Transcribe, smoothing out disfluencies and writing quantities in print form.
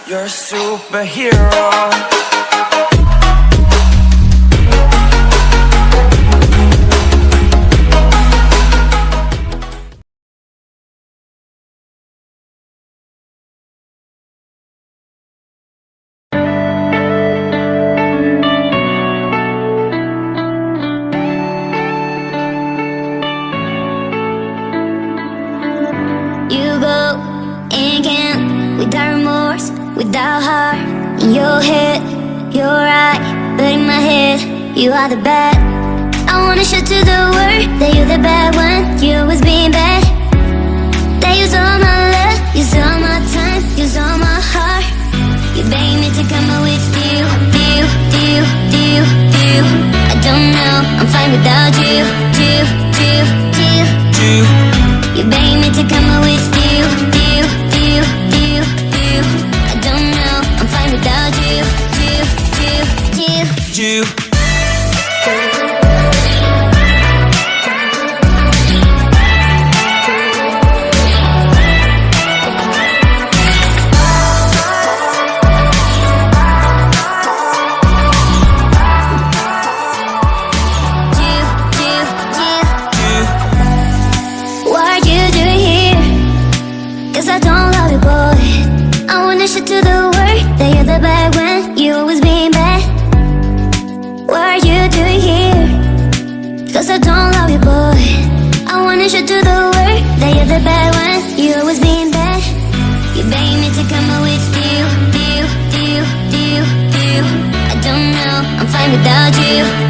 You're a superhero. You go and can't, without remorse, without heart. In your head, you're right, but in my head, you are the bad. I wanna show to the world that you're the bad one. You always being bad. That use all my love, use all my time, use all my heart. You beg me to come out with you. I don't know, I'm fine without you. You beg me to come out with you. I don't know, I'm fine without you. To the world that you're the bad one, you always being bad. What are you doing here? Cause I don't love you, boy. I wanna show to the world that you're the bad one, you always being bad. You beg me to come out with you. I don't know, I'm fine without you.